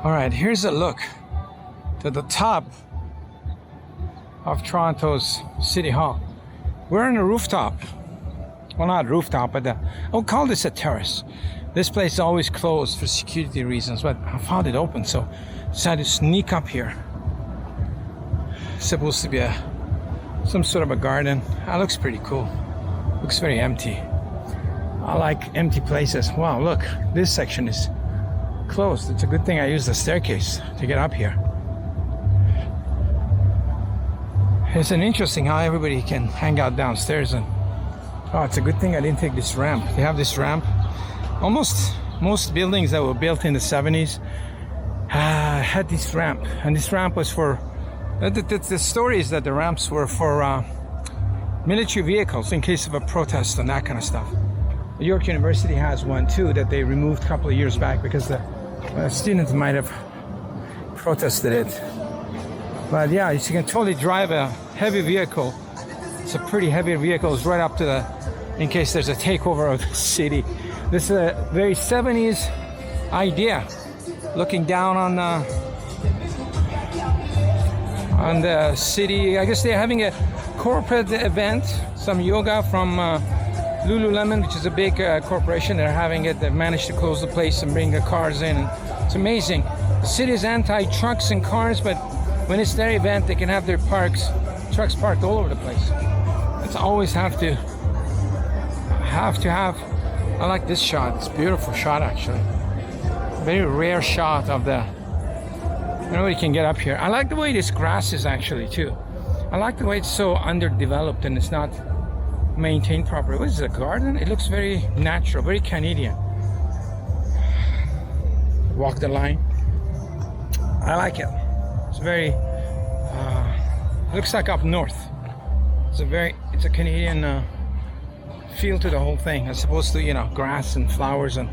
All right, here's a look to the top of Toronto's City Hall. We're on a rooftop. Well, not rooftop, but I'll call this a terrace. This place is always closed for security reasons, but I found it open, so decided to sneak up here. It's supposed to be some sort of a garden. That looks pretty cool. Looks very empty. I like empty places. Wow, look, this section is closed. It's a good thing I used the staircase to get up here. It's an interesting how everybody can hang out downstairs, and oh, it's a good thing I didn't take this ramp. They have this ramp. Most buildings that were built in the 70s had this ramp, and this ramp was for the story is that the ramps were for military vehicles in case of a protest and that kind of stuff. York University has one too that they removed a couple of years back because the students might have protested it. But yeah, you can totally drive a heavy vehicle. It's a pretty heavy vehicle. It's right up to in case there's a takeover of the city. This is a very 70s idea, looking down on the city. I guess they're having a corporate event, some yoga from Lululemon, which is a big corporation. They're having it. They've managed to close the place and bring the cars in. And it's amazing. The city is anti-trucks and cars, but when it's their event, they can have their trucks parked all over the place. It's always have to have. I like this shot. It's a beautiful shot, actually. Very rare shot of the. Nobody can get up here. I like the way this grass is actually too. I like the way it's so underdeveloped and it's not maintained properly. What is it, a garden? It looks very natural, very Canadian. Walk the line. I like it. It's very looks like up north. It's a Canadian feel to the whole thing, as opposed to, you know, grass and flowers and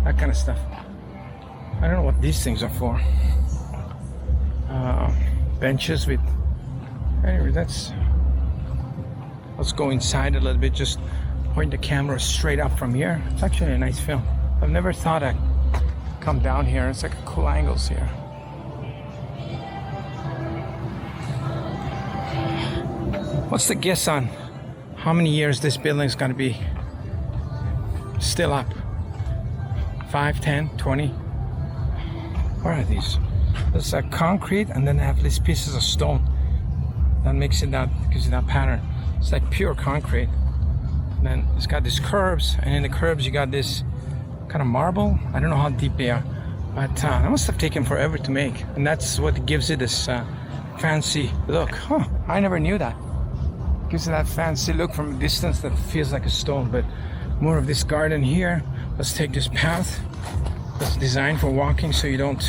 that kind of stuff. I don't know what these things are for. Benches with. Anyway, let's go inside a little bit. Just point the camera straight up from here. It's actually a nice film. I've never thought I'd come down here. It's like cool angles here. What's the guess on how many years this building is going to be still up? 5, 10, 20? What are these? There's a concrete, and then they have these pieces of stone that gives it that pattern. It's like pure concrete. And then it's got these curves, and in the curves you got this kind of marble. I don't know how deep they are, but that must have taken forever to make, and that's what gives it this fancy look. Huh, I never knew that. Gives it that fancy look from a distance that feels like a stone. But more of this garden here. Let's take this path that's designed for walking so you don't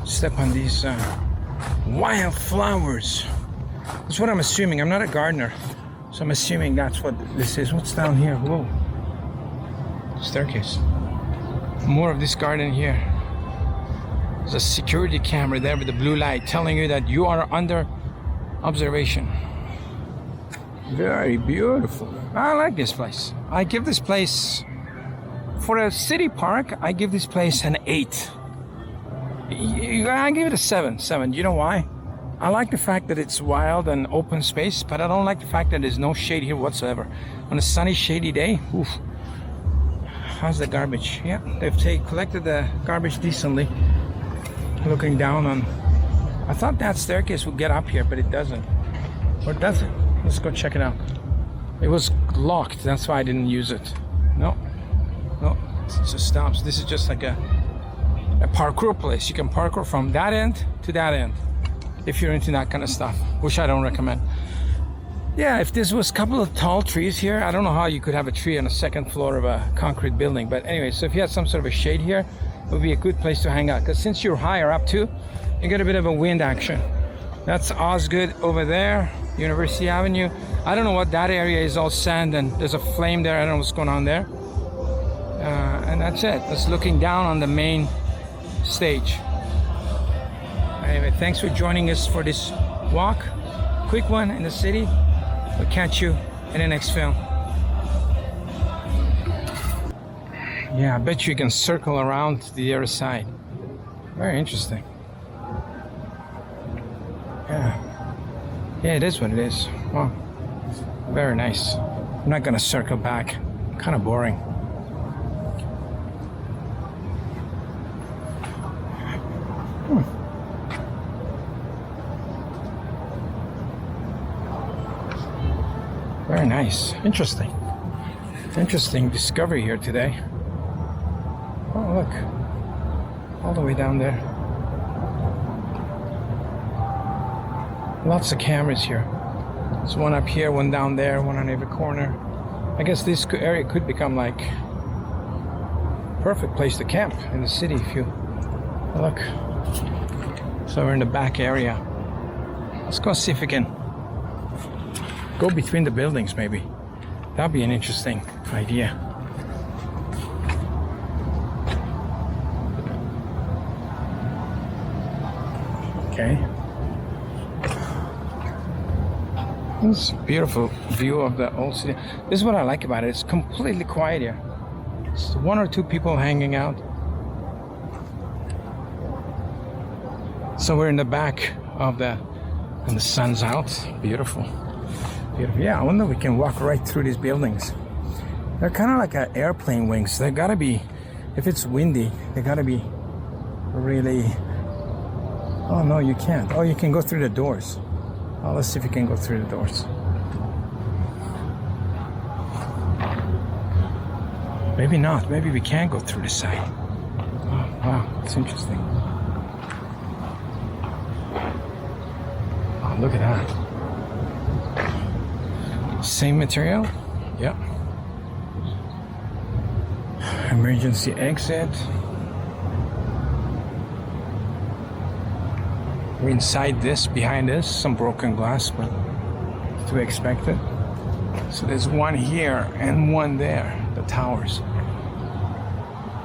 step on these wild flowers. That's what I'm assuming. I'm not a gardener, so I'm assuming that's what this is. What's down here? Whoa. Staircase. More of this garden here. There's a security camera there with a blue light telling you that you are under observation. Very beautiful. I like this place. I give this place, for a city park, I give this place an 8. I give it a 7. You know why? I like the fact that it's wild and open space, but I don't like the fact that there's no shade here whatsoever. On a sunny, shady day, oof. How's the garbage? Yeah, they've collected the garbage decently. Looking down on. I thought that staircase would get up here, but it doesn't. Or does it? Let's go check it out. It was locked, that's why I didn't use it. No, it just stops. This is just like a parkour place. You can parkour from that end to that end if you're into that kind of stuff, which I don't recommend. Yeah, if this was a couple of tall trees here, I don't know how you could have a tree on the second floor of a concrete building. But anyway, so if you had some sort of a shade here, it would be a good place to hang out, because since you're higher up too, you get a bit of a wind action. That's Osgood over there, University Avenue. I don't know what that area is, all sand, and there's a flame there. I don't know what's going on there. And that's it. That's looking down on the main stage. Anyway, thanks for joining us for this walk. Quick one in the city. We'll catch you in the next film. Yeah, I bet you can circle around to the other side. Very interesting. Yeah. Yeah, it is what it is. Wow. Very nice. I'm not gonna circle back. Kind of boring. Very nice. Interesting. Interesting discovery here today. Oh, look. All the way down there. Lots of cameras here. There's one up here, one down there, one on every corner. I guess this area could become like perfect place to camp in the city if you look. So we're in the back area. Let's go see if we can go between the buildings maybe. That'd be an interesting idea. Okay. This beautiful view of the old city. This is what I like about it. It's completely quiet here. It's one or two people hanging out. So we're in the back of and the sun's out. Beautiful. Beautiful. Yeah, I wonder if we can walk right through these buildings. They're kind of like airplane wings. They gotta be, if it's windy, they gotta be really. Oh no, you can't. Oh, you can go through the doors. Oh, let's see if you can go through the doors. Maybe not. Maybe we can go through the side. Oh, wow, it's interesting. Oh, look at that. Same material? Yep. Emergency exit. We're inside this, behind this, some broken glass, but to be expected. So there's one here and one there, the towers.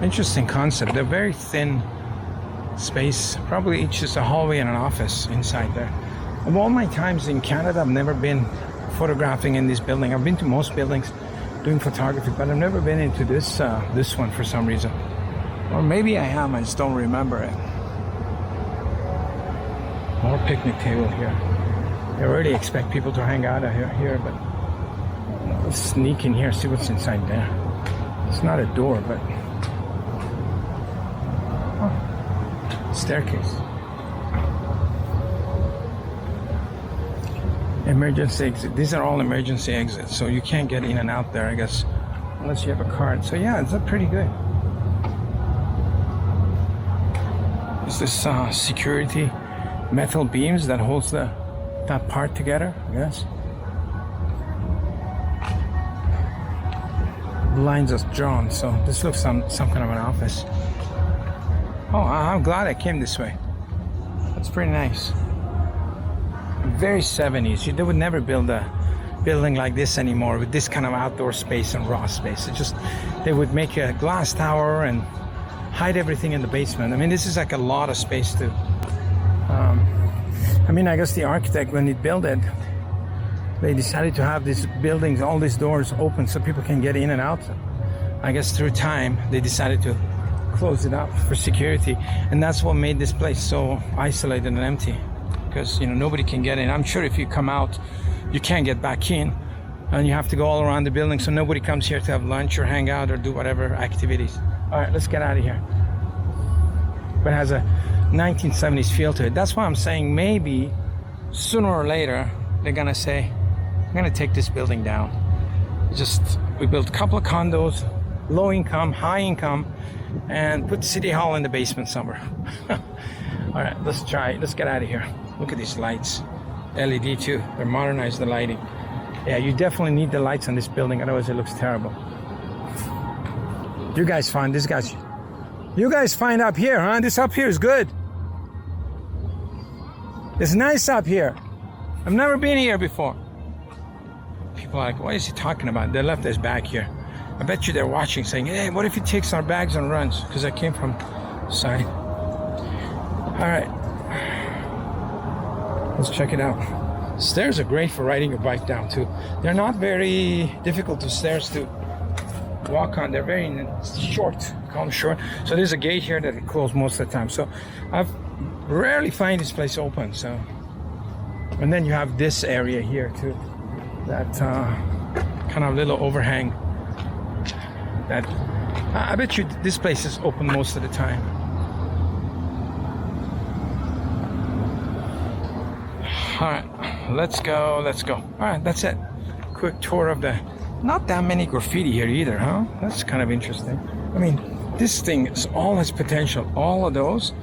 Interesting concept. They're very thin space, probably each is a hallway and an office inside there. Of all my times in Canada, I've never been photographing in this building. I've been to most buildings doing photography, but I've never been into this one for some reason. Or maybe I have, I just don't remember it. More picnic table here. I already expect people to hang out here, but let's sneak in here, see what's inside there. It's not a door, but staircase. Emergency exit. These are all emergency exits, so you can't get in and out there, I guess, unless you have a card. So yeah, it's pretty good. Is this security metal beams that holds that part together, I guess. Blinds are drawn, so this looks some kind of an office. Oh, I'm glad I came this way. That's pretty nice. Very 70s. They would never build a building like this anymore with this kind of outdoor space and raw space. They would make a glass tower and hide everything in the basement. I mean, this is like a lot of space to. I mean, I guess the architect, when he built it, they decided to have these buildings, all these doors open so people can get in and out. I guess through time, they decided to close it up for security. And that's what made this place so isolated and empty. Because, you know, nobody can get in. I'm sure if you come out, you can't get back in. And you have to go all around the building so nobody comes here to have lunch or hang out or do whatever activities. All right, let's get out of here. But it has a 1970s feel to it. That's why I'm saying maybe sooner or later they're gonna say, I'm gonna take this building down. We built a couple of condos, low income, high income, and put City Hall in the basement somewhere. All right, let's try it. Let's get out of here. Look at these lights. LED too. They're modernized the lighting. Yeah, you definitely need the lights on this building, otherwise it looks terrible. You guys find this guy's. You guys find up here, huh? This up here is good. It's nice up here. I've never been here before. People are like, what is he talking about? They left us back here. I bet you they're watching saying, hey, what if he takes our bags and runs? Because I came from the side. All right. Let's check it out. Stairs are great for riding your bike down too. They're not very difficult to stairs to walk on. They're very short, calm shore. So there's a gate here that it closed most of the time. So I've rarely find this place open. So, and then you have this area here too, that kind of little overhang. That I bet you this place is open most of the time. All right, let's go. All right, that's it. Quick tour of the. Not that many graffiti here either, huh? That's kind of interesting. I mean, this thing is all has potential. All of those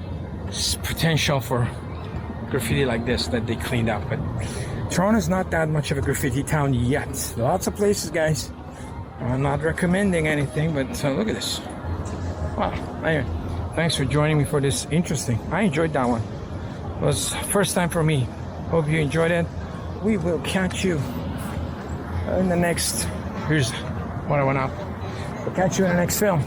is potential for graffiti like this that they cleaned up. But Toronto's not that much of a graffiti town yet. Lots of places, guys. I'm not recommending anything, but look at this. Wow. Anyway, thanks for joining me for this interesting. I enjoyed that one. It was first time for me. Hope you enjoyed it. We will catch you in the next. Here's what I went up. We'll catch you in the next film.